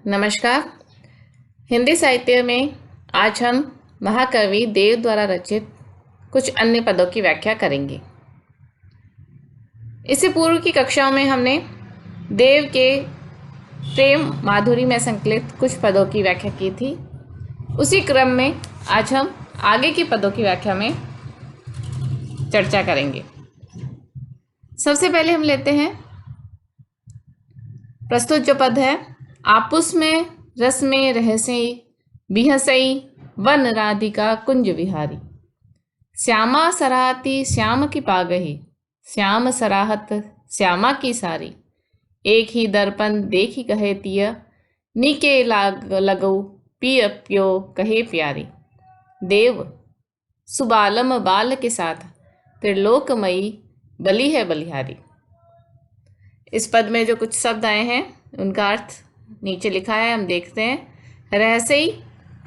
नमस्कार। हिंदी साहित्य में आज हम महाकवि देव द्वारा रचित कुछ अन्य पदों की व्याख्या करेंगे। इससे पूर्व की कक्षाओं में हमने देव के प्रेम माधुरी में संकलित कुछ पदों की व्याख्या की थी। उसी क्रम में आज हम आगे की पदों की व्याख्या में चर्चा करेंगे। सबसे पहले हम लेते हैं प्रस्तुत जो पद है, आपुस में रस में रहसे बिहसई वन राधिका कुंज विहारी। श्यामा सराहती श्याम की पागही, श्याम सराहत श्यामा की सारी। एक ही दर्पण देखी कहे तिय, नीके लाग लगो पिय प्यो कहे प्यारी। देव सुबालम बाल के साथ, त्रिलोकमयी बली है बलिहारी। इस पद में जो कुछ शब्द आए हैं उनका अर्थ नीचे लिखा है, हम देखते हैं। रहसई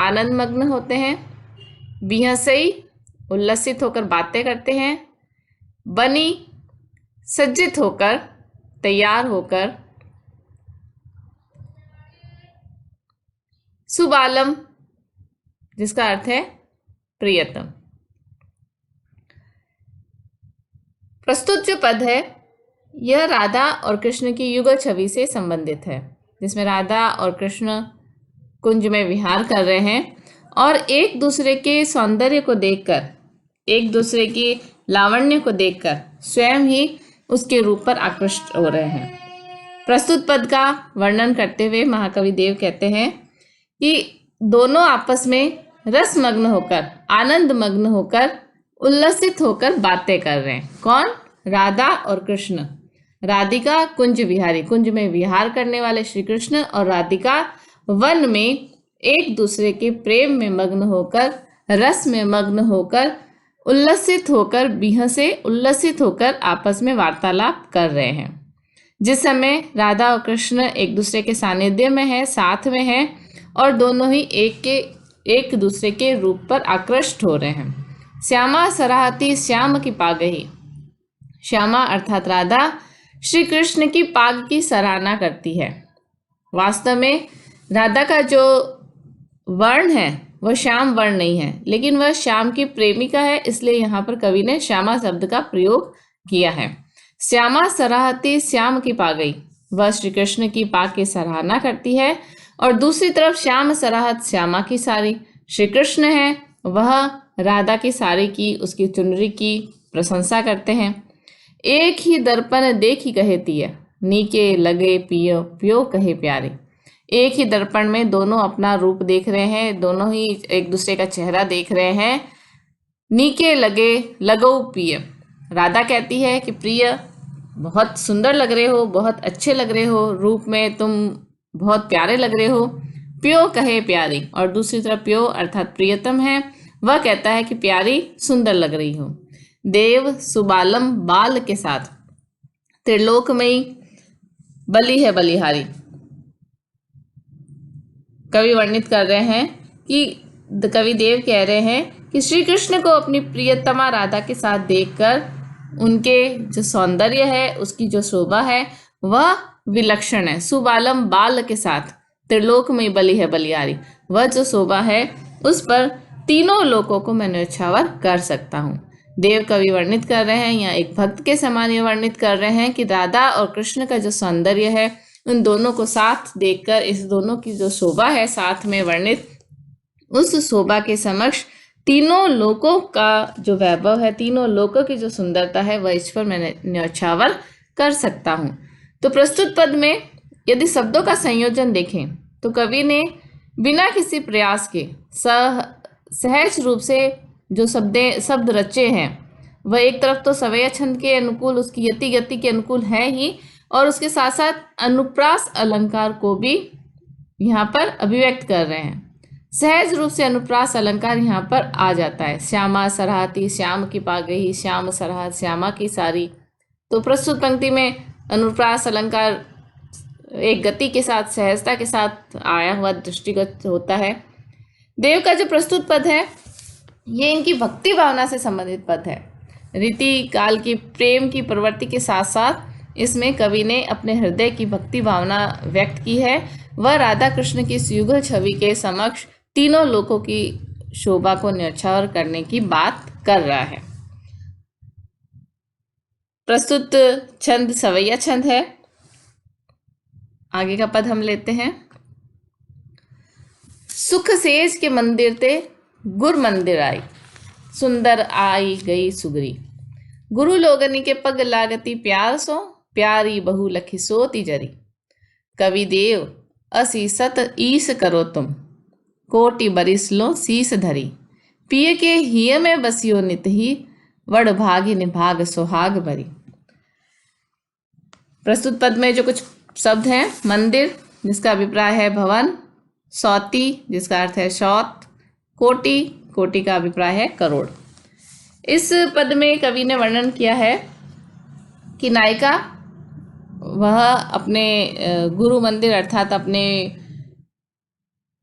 आनंद मग्न होते हैं, बिहसई उल्लसित होकर बातें करते हैं, बनी सज्जित होकर तैयार होकर, सुबालम जिसका अर्थ है प्रियतम। प्रस्तुत जो पद है यह राधा और कृष्ण की युगल छवि से संबंधित है, जिसमें राधा और कृष्ण कुंज में विहार कर रहे हैं और एक दूसरे के सौंदर्य को देखकर, एक दूसरे की लावण्य को देखकर स्वयं ही उसके रूप पर आकृष्ट हो रहे हैं। प्रस्तुत पद का वर्णन करते हुए महाकवि देव कहते हैं कि दोनों आपस में रसमग्न होकर, आनंद मग्न होकर, उल्लसित होकर बातें कर रहे हैं। कौन? राधा और कृष्ण। राधिका कुंज विहारी, कुंज में विहार करने वाले श्री कृष्ण और राधिका वन में एक दूसरे के प्रेम में मग्न होकर, रस में मग्न होकर, उल्लसित होकर, बिहसे उल्लसित होकर आपस में वार्तालाप कर रहे हैं। जिस समय राधा और कृष्ण एक दूसरे के सानिध्य में है, साथ में है और दोनों ही एक दूसरे के रूप पर आकृष्ट हो रहे हैं। श्यामा सराहती श्याम की पागही। श्यामा अर्थात राधा श्री कृष्ण की पाग की सराहना करती है। वास्तव में राधा का जो वर्ण है वह श्याम वर्ण नहीं है, लेकिन वह श्याम की प्रेमिका है, इसलिए यहाँ पर कवि ने श्यामा शब्द का प्रयोग किया है। श्यामा सराहती श्याम की पागई, वह श्री कृष्ण की पाग की सराहना करती है और दूसरी तरफ श्याम सराहत श्यामा की सारी, श्री कृष्ण है वह राधा की साड़ी की, उसकी चुनरी की प्रशंसा करते हैं। एक ही दर्पण देखी कहे तिय, नीके लगे पियो प्यो कहे प्यारे। एक ही दर्पण में दोनों अपना रूप देख रहे हैं, दोनों ही एक दूसरे का चेहरा देख रहे हैं। नीके लगे लगो पिय, राधा कहती है कि प्रिय बहुत सुंदर लग रहे हो, बहुत अच्छे लग रहे हो, रूप में तुम बहुत प्यारे लग रहे हो। प्यो कहे प्यारी, और दूसरी तरफ प्यो अर्थात प्रियतम है, वह कहता है कि प्यारी सुंदर लग रही हो। देव सुबालम बाल के साथ, त्रिलोकमयी बली है बलिहारी। कवि वर्णित कर रहे हैं कि कवि देव कह रहे हैं कि श्री कृष्ण को अपनी प्रियतमा राधा के साथ देखकर उनके जो सौंदर्य है, उसकी जो शोभा है वह विलक्षण है। सुबालम बाल के साथ त्रिलोकमयी बली है बलिहारी, वह जो शोभा है उस पर तीनों लोकों को मैं न्यौछावर कर सकता हूँ। देव कवि वर्णित कर रहे हैं, या एक भक्त के समान ये वर्णित कर रहे हैं कि राधा और कृष्ण का जो सौंदर्य है, उन दोनों को साथ देखकर, इस दोनों की जो शोभा है साथ में वर्णित, उस शोभा के समक्ष तीनों लोकों का जो वैभव है, तीनों लोकों की जो सुंदरता है, वह इस पर मैं न्यौछावर कर सकता हूँ। तो प्रस्तुत पद में यदि शब्दों का संयोजन देखें तो कवि ने बिना किसी प्रयास के सहज रूप से जो शब्द रचे हैं वह एक तरफ तो सवैया छंद के अनुकूल, उसकी यति गति के अनुकूल है ही, और उसके साथ साथ अनुप्रास अलंकार को भी यहाँ पर अभिव्यक्त कर रहे हैं। सहज रूप से अनुप्रास अलंकार यहाँ पर आ जाता है। श्यामा सराहती श्याम की पागही, श्याम सराहत श्यामा की सारी। तो प्रस्तुत पंक्ति में अनुप्रास अलंकार एक गति के साथ, सहजता के साथ आया हुआ दृष्टिगत होता है। देव का जो प्रस्तुत पद है ये इनकी भक्ति भावना से संबंधित पद है। रीति काल की प्रेम की प्रवृत्ति के साथ साथ इसमें कवि ने अपने हृदय की भक्ति भावना व्यक्त की है। वह राधा कृष्ण की इस युगल छवि के समक्ष तीनों लोकों की शोभा को न्यौछावर करने की बात कर रहा है। प्रस्तुत छंद सवैया छंद है। आगे का पद हम लेते हैं। सुख सेज के मंदिर ते गुर मंदिर आई, सुंदर आई गई सुगरी। गुरु लोगनी के पग लागती प्यार सो, प्यारी बहु लखी सोती जरी। कवि देव असी सत ईस करो तुम, कोटि बरिस लो शीस धरी। पिय के हिय में बसियो नित ही, वड भागी निभाग सुहाग भरी। प्रस्तुत पद में जो कुछ शब्द हैं, मंदिर जिसका अभिप्राय है भवन, सौती जिसका अर्थ है शौत, कोटि, कोटि का अभिप्राय है करोड़। इस पद में कवि ने वर्णन किया है कि नायिका वह अपने गुरु मंदिर अर्थात अपने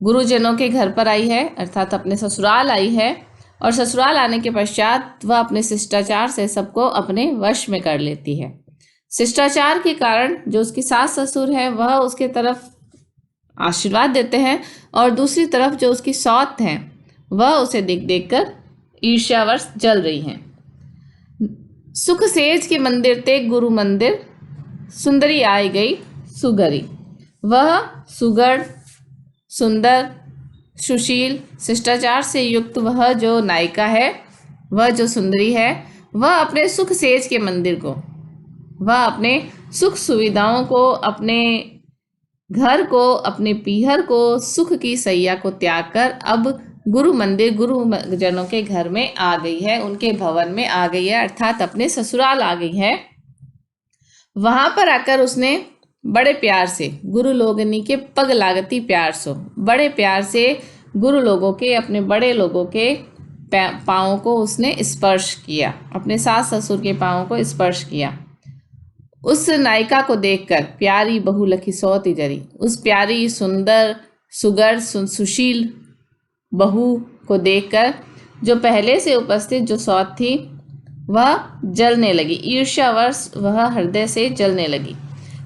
गुरुजनों के घर पर आई है, अर्थात अपने ससुराल आई है, और ससुराल आने के पश्चात वह अपने शिष्टाचार से सबको अपने वश में कर लेती है। शिष्टाचार के कारण जो उसकी सास ससुर है वह उसके तरफ आशीर्वाद देते हैं, और दूसरी तरफ जो उसकी सौत हैं वह उसे देख देख कर ईर्ष्यावश जल रही हैं। सुख सेज के मंदिर ते गुरु मंदिर, सुंदरी आई गई सुगरी। वह सुगढ़, सुंदर, सुशील, शिष्टाचार से युक्त वह जो नायिका है, वह जो सुंदरी है, वह अपने सुख सेज के मंदिर को, वह अपने सुख सुविधाओं को, अपने घर को, अपने पीहर को, सुख की सैया को त्याग कर अब गुरु मंदिर, गुरुजनों के घर में आ गई है, उनके भवन में आ गई है, अर्थात अपने ससुराल आ गई है। वहां पर आकर उसने बड़े प्यार से गुरु लोगनी के पग लागती प्यार सो, बड़े प्यार से गुरु लोगों के, अपने बड़े लोगों के पाँवों को उसने स्पर्श किया, अपने सास ससुर के पाँवों को स्पर्श किया। उस नायिका को देखकर प्यारी बहु लखी सौती जरी, उस प्यारी सुंदर सुगर सुशील बहू को देखकर जो पहले से उपस्थित जो सौत थी वह जलने लगी, ईर्ष्यावश वह हृदय से जलने लगी।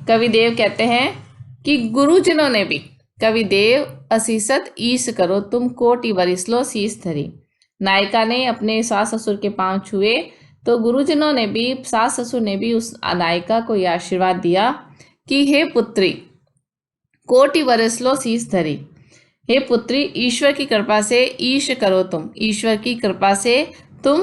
कविदेव कहते हैं कि गुरुजनों ने भी, कविदेव असीसत ईस करो तुम, कोटि बरिस लो शीस धरी। नायिका ने अपने सास ससुर के पांव छुए तो गुरुजनों ने भी, सास ससुर ने भी उस नायिका को यह आशीर्वाद दिया कि हे पुत्री, कोटि बरिस लो शीस धरी, हे पुत्री, ईश्वर की कृपा से ईश करो तुम, ईश्वर की कृपा से तुम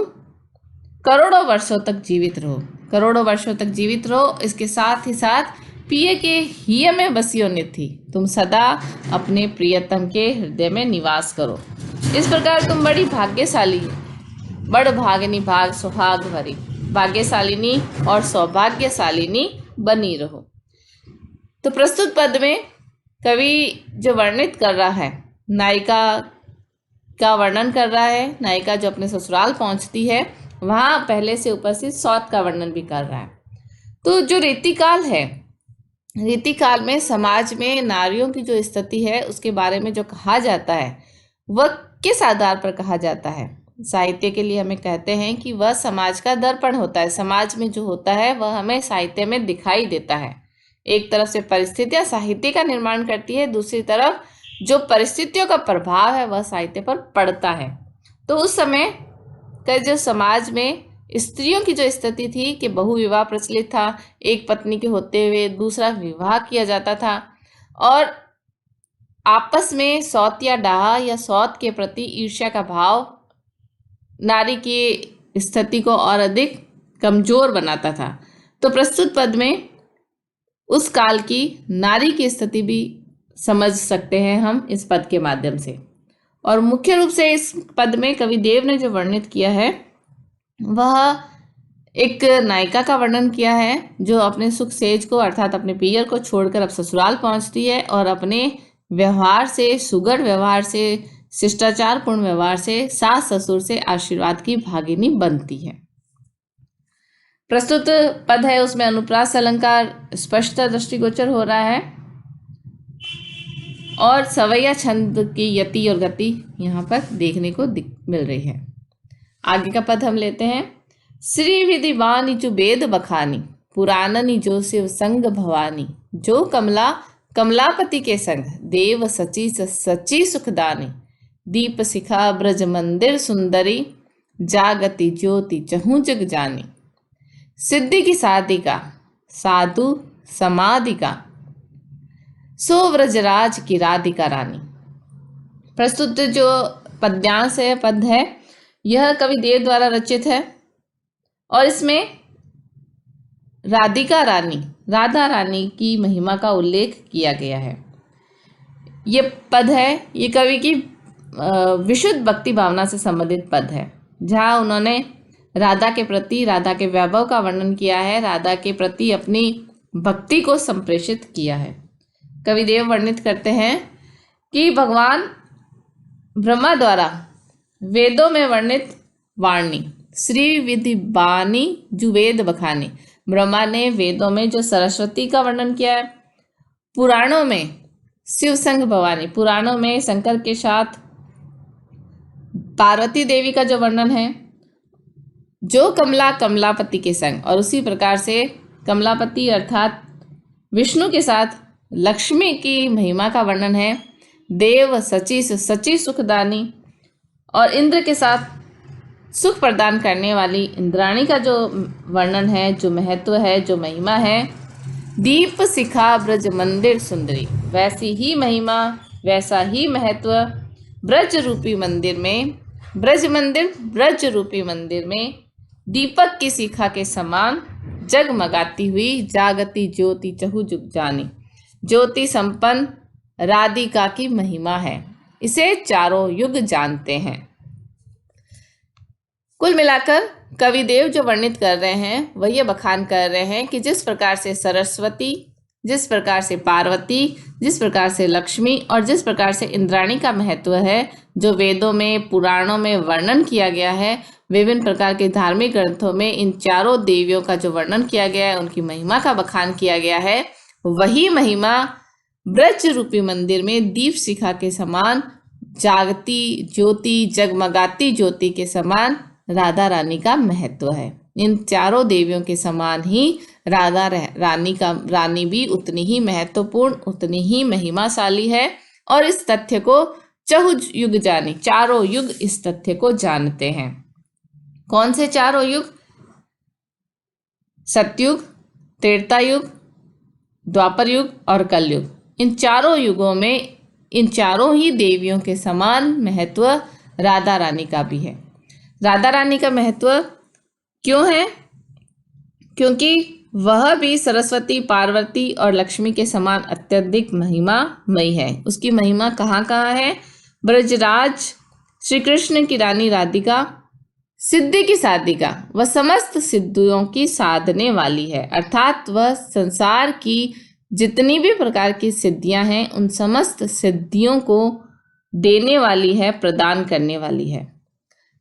करोड़ों वर्षों तक जीवित रहो, करोड़ों वर्षों तक जीवित रहो। इसके साथ ही साथ पिय के हिय में बसियो निथि, तुम सदा अपने प्रियतम के हृदय में निवास करो। इस प्रकार तुम बड़ी भाग्यशाली, बड़ भागिनी भाग सुहाग भरी, भाग्यशालिनी और सौभाग्यशालिनी बनी रहो। तो प्रस्तुत पद में कवि जो वर्णित कर रहा है, नायिका का वर्णन कर रहा है। नायिका जो अपने ससुराल पहुंचती है वहाँ पहले से उपस्थित सौत का वर्णन भी कर रहा है। तो जो रीतिकाल है, रीतिकाल में समाज में नारियों की जो स्थिति है उसके बारे में जो कहा जाता है वह किस आधार पर कहा जाता है? साहित्य के लिए हमें कहते हैं कि वह समाज का दर्पण होता है। समाज में जो होता है वह हमें साहित्य में दिखाई देता है। एक तरफ से परिस्थितियां साहित्य का निर्माण करती है, दूसरी तरफ जो परिस्थितियों का प्रभाव है वह साहित्य पर पड़ता है। तो उस समय का जो समाज में स्त्रियों की जो स्थिति थी कि बहुविवाह प्रचलित था, एक पत्नी के होते हुए दूसरा विवाह किया जाता था, और आपस में सौत या डाह या सौत के प्रति ईर्ष्या का भाव नारी की स्थिति को और अधिक कमजोर बनाता था। तो प्रस्तुत पद में उस काल की नारी की स्थिति भी समझ सकते हैं हम इस पद के माध्यम से। और मुख्य रूप से इस पद में कविदेव ने जो वर्णित किया है वह एक नायिका का वर्णन किया है जो अपने सुख सेज को अर्थात अपने पियर को छोड़कर अब ससुराल पहुंचती है और अपने व्यवहार से, सुगढ़ व्यवहार से, शिष्टाचार पूर्ण व्यवहार से सास ससुर से आशीर्वाद की भागिनी बनती है। प्रस्तुत पद है उसमें अनुप्रास अलंकार स्पष्ट दृष्टिगोचर हो रहा है और सवैया छंद की यति और गति यहाँ पर देखने को मिल रही है। आगे का पद हम लेते हैं। श्री विधि बानी चु वेद बखानी, पुराननी जो शिव संग भवानी, जो कमला कमलापति के संग, देव सची सची सुखदानी, दीप शिखा ब्रज मंदिर सुंदरी, जागति ज्योति चहु जग जानी, सिद्धि की साधिका साधु समाधिका, सो व्रजराज की राधिका रानी। प्रस्तुत जो पद्यांश है, पद है, यह कवि देव द्वारा रचित है और इसमें राधिका रानी, राधा रानी की महिमा का उल्लेख किया गया है। ये पद है, ये कवि की विशुद्ध भक्ति भावना से संबंधित पद है, जहाँ उन्होंने राधा के प्रति, राधा के वैभव का वर्णन किया है, राधा के प्रति अपनी भक्ति को संप्रेषित किया है। कवि देव वर्णित करते हैं कि भगवान ब्रह्मा द्वारा वेदों में वर्णित वाणी, श्री विधि बानी जुवेद बखानी, ब्रह्मा ने वेदों में जो सरस्वती का वर्णन किया है, पुराणों में शिव संग भवानी, पुराणों में शंकर के साथ पार्वती देवी का जो वर्णन है, जो कमला कमलापति के संग, और उसी प्रकार से कमलापति अर्थात विष्णु के साथ लक्ष्मी की महिमा का वर्णन है, देव सची सची सुखदानी, और इंद्र के साथ सुख प्रदान करने वाली इंद्राणी का जो वर्णन है, जो महत्व है, जो महिमा है, दीप शिखा ब्रज मंदिर सुंदरी, वैसी ही महिमा, वैसा ही महत्व ब्रज रूपी मंदिर में, ब्रज रूपी मंदिर में दीपक की शिखा के समान जगमगाती हुई जागती ज्योति चहु जुग जानी, ज्योति संपन्न राधिका की महिमा है, इसे चारों युग जानते हैं। कुल मिलाकर कवि देव जो वर्णित कर रहे हैं, वह ये बखान कर रहे हैं कि जिस प्रकार से सरस्वती, जिस प्रकार से पार्वती, जिस प्रकार से लक्ष्मी और जिस प्रकार से इंद्राणी का महत्व है, जो वेदों में, पुराणों में वर्णन किया गया है, विभिन्न प्रकार के धार्मिक ग्रंथों में इन चारों देवियों का जो वर्णन किया गया है, उनकी महिमा का बखान किया गया है, वही महिमा ब्रज रूपी मंदिर में दीप शिखा के समान जागती ज्योति, जगमगाती ज्योति के समान राधा रानी का महत्व है। इन चारों देवियों के समान ही राधा रानी भी उतनी ही महत्वपूर्ण, उतनी ही महिमाशाली है, और इस तथ्य को चहु युग जानी, चारों युग इस तथ्य को जानते हैं। कौन से चारों युग? सतयुग, त्रेता युग, द्वापर युग और कलयुग। इन चारों युगों में इन चारों ही देवियों के समान महत्व राधा रानी का भी है। राधा रानी का महत्व क्यों है? क्योंकि वह भी सरस्वती, पार्वती और लक्ष्मी के समान अत्यधिक महिमामयी है। उसकी महिमा कहाँ कहाँ है? ब्रजराज श्री कृष्ण की रानी राधिका सिद्धि की साधिका, वह समस्त सिद्धियों की साधने वाली है, अर्थात वह संसार की जितनी भी प्रकार की सिद्धियां हैं, उन समस्त सिद्धियों को देने वाली है, प्रदान करने वाली है।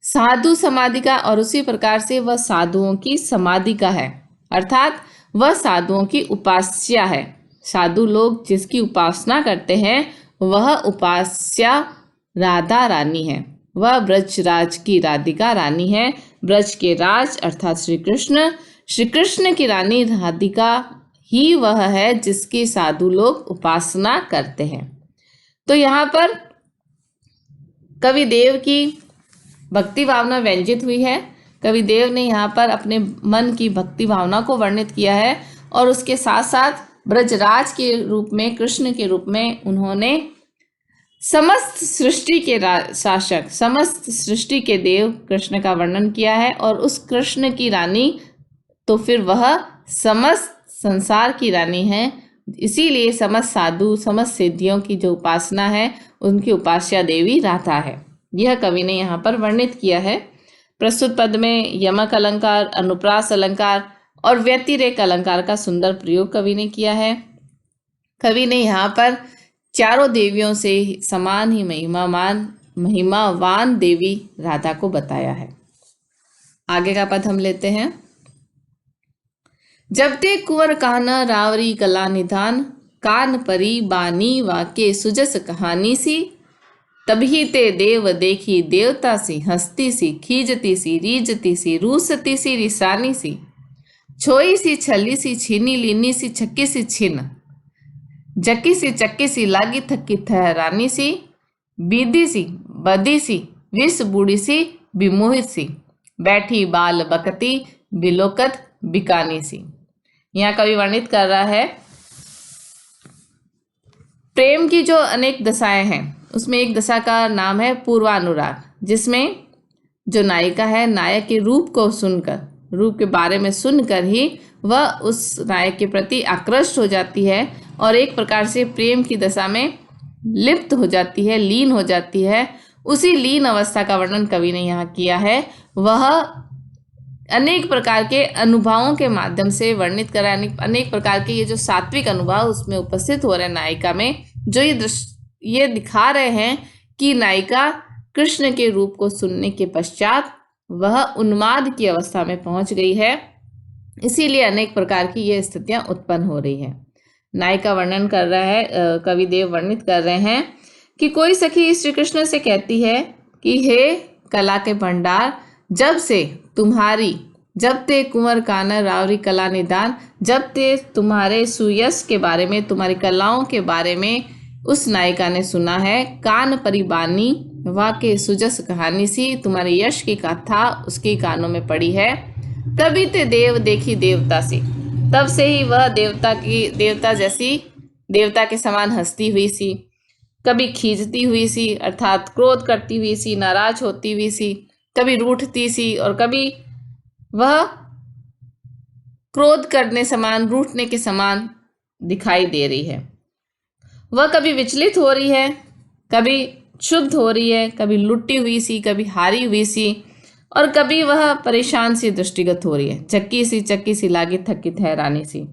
साधु समाधि का, और उसी प्रकार से वह साधुओं की समाधि का है, अर्थात वह साधुओं की उपास्या है। साधु लोग जिसकी उपासना करते हैं, वह उपास्या राधा रानी है। वह ब्रजराज की राधिका रानी है। ब्रज के राज अर्थात श्री कृष्ण की रानी राधिका ही वह है जिसकी साधु लोग उपासना करते हैं। तो यहाँ पर कवि देव की भक्ति भावना व्यंजित हुई है। कवि देव ने यहाँ पर अपने मन की भक्ति भावना को वर्णित किया है, और उसके साथ साथ ब्रजराज के रूप में, कृष्ण के रूप में उन्होंने समस्त सृष्टि के शासक, समस्त सृष्टि के देव कृष्ण का वर्णन किया है। और उस कृष्ण की रानी तो फिर वह समस्त संसार की रानी है, इसीलिए समस्त साधु, समस्त सिद्धियों की जो उपासना है, उनकी उपास्या देवी राधा है। यह कवि ने यहाँ पर वर्णित किया है। प्रस्तुत पद में यमक अलंकार, अनुप्रास अलंकार और व्यतिरेक अलंकार का सुंदर प्रयोग कवि ने किया है। कवि ने यहाँ पर चारों देवियों से समान ही महिमावान देवी राधा को बताया है। आगे का पद हम लेते हैं। जब ते कुंवर कान्हा रावरी कला निधान, कान परी बानी वाके सुजस कहानी सी, तभी ते देव देखी देवता सी, हंसती सी, खीजती सी, रीजती सी, रूसती सी, रिसानी सी, छोई सी छली सी छीनी लीनी सी छक्की सी छिन, जक्की सी चक्की सी लागी थक्की ठहरानी सी, बीदी सी बदी सी विष बूढ़ी सी विमोहित सी, बैठी बाल बकती बिलोकत बिकानी सी। यहाँ कवि वर्णित कर रहा है प्रेम की जो अनेक दशाएं हैं उसमें एक दशा का नाम है पूर्वानुराग, जिसमें जो नायिका है नायक के रूप को सुनकर, रूप के बारे में सुनकर ही वह उस नायक के प्रति आकृष्ट हो जाती है और एक प्रकार से प्रेम की दशा में लिप्त हो जाती है, लीन हो जाती है। उसी लीन अवस्था का वर्णन कवि ने यहाँ किया है। वह अनेक प्रकार के अनुभवों के माध्यम से वर्णित करा, अनेक प्रकार के ये जो सात्विक अनुभव उसमें उपस्थित हो रहे हैं नायिका में, जो ये दिखा रहे हैं कि नायिका कृष्ण के रूप को सुनने के पश्चात वह उन्माद की अवस्था में पहुंच गई है, इसीलिए अनेक प्रकार की ये स्थितियां उत्पन्न हो रही है। नायिका वर्णन कर रहा है, कवि देव वर्णित कर रहे हैं कि कोई सखी श्री कृष्ण से कहती है कि हे कला के भंडार, जब ते कुंवर कानर रावरी कला निदान, जब ते तुम्हारे सुयश के बारे में, तुम्हारी कलाओं के बारे में उस नायिका ने सुना है, कान परिबानी वाके सुजस कहानी सी, तुम्हारे यश की कथा उसके कानों में पड़ी है, तभी ते देव देखी देवता सी, तब से ही वह देवता के समान हंसती हुई सी, कभी खींचती हुई सी अर्थात क्रोध करती हुई सी, नाराज होती हुई सी, कभी रूठती सी और कभी वह क्रोध करने समान, रूठने के समान दिखाई दे रही है। वह कभी विचलित हो रही है, कभी क्षुब्ध हो रही है, कभी लुटी हुई सी, कभी हारी हुई सी और कभी वह परेशान सी दृष्टिगत हो रही है। चक्की सी लागी थक्की ठहरानी सी,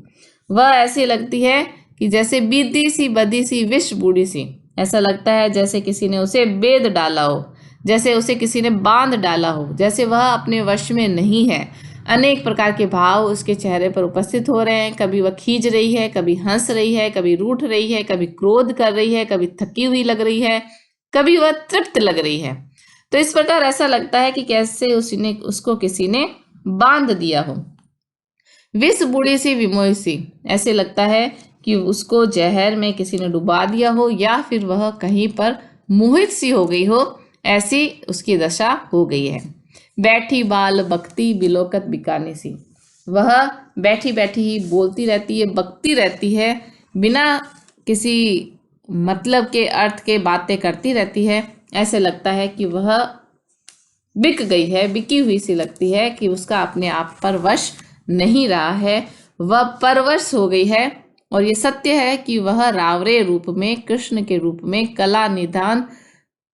वह ऐसी लगती है कि जैसे बीदी सी बदी सी विष बूढ़ी सी, ऐसा लगता है जैसे किसी ने उसे बेद डाला हो, जैसे उसे किसी ने बांध डाला हो, जैसे वह अपने वश में नहीं है। अनेक प्रकार के भाव उसके चेहरे पर उपस्थित हो रहे हैं, कभी वह खींच रही है, कभी हंस रही है, कभी रूठ रही है, कभी क्रोध कर रही है, कभी थकी हुई लग रही है, कभी वह तृप्त लग रही है। तो इस प्रकार ऐसा लगता है कि कैसे उसको किसी ने बांध दिया हो। विष बूढ़ी सी विमोही सी, ऐसे लगता है कि उसको जहर में किसी ने डुबा दिया हो या फिर वह कहीं पर मोहित सी हो गई हो, ऐसी उसकी दशा हो गई है। बैठी बाल बकती बिलोकत बिकानी सी, वह बैठी बैठी ही बोलती रहती है, बकती रहती है, बिना किसी मतलब के अर्थ के बातें करती रहती है। ऐसे लगता है कि वह बिक गई है, बिकी हुई सी लगती है कि उसका अपने आप पर वश नहीं रहा है, वह परवश हो गई है। और ये सत्य है कि वह रावरे रूप में, कृष्ण के रूप में, कला निधान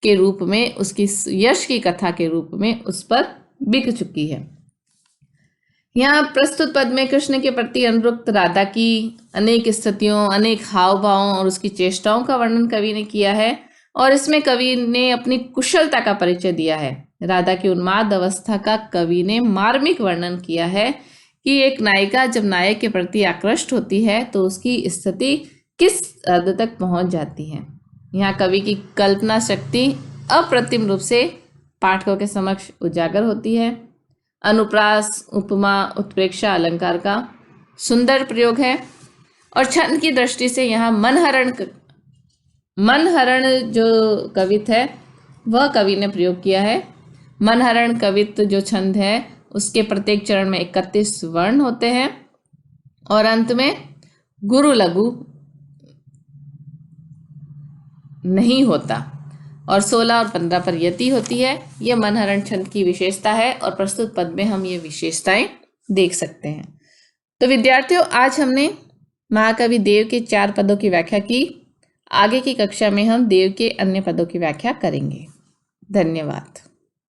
के रूप में, उसकी यश की कथा के रूप में उस पर बिक चुकी है। यहाँ प्रस्तुत पद में कृष्ण के प्रति अनुरक्त राधा की अनेक स्थितियों, अनेक हाव भावों और उसकी चेष्टाओं का वर्णन कवि ने किया है और इसमें कवि ने अपनी कुशलता का परिचय दिया है। राधा की उन्माद अवस्था का कवि ने मार्मिक वर्णन किया है कि एक नायिका जब नायक के प्रति आकृष्ट होती है तो उसकी स्थिति किस हद तक पहुंच जाती है। यहाँ कवि की कल्पना शक्ति अप्रतिम रूप से पाठकों के समक्ष उजागर होती है। अनुप्रास, उपमा, उत्प्रेक्षा अलंकार का सुंदर प्रयोग है और छंद की दृष्टि से यहाँ मनहरण जो कवित्व है वह कवि ने प्रयोग किया है। मनहरण कवित्व जो छंद है उसके प्रत्येक चरण में 31 वर्ण होते हैं और अंत में गुरु लघु नहीं होता और 16 और 15 पर यति होती है। यह मनहरण छंद की विशेषता है और प्रस्तुत पद में हम ये विशेषताएं देख सकते हैं। तो विद्यार्थियों, आज हमने महाकवि देव के 4 पदों की व्याख्या की। आगे की कक्षा में हम देव के अन्य पदों की व्याख्या करेंगे। धन्यवाद।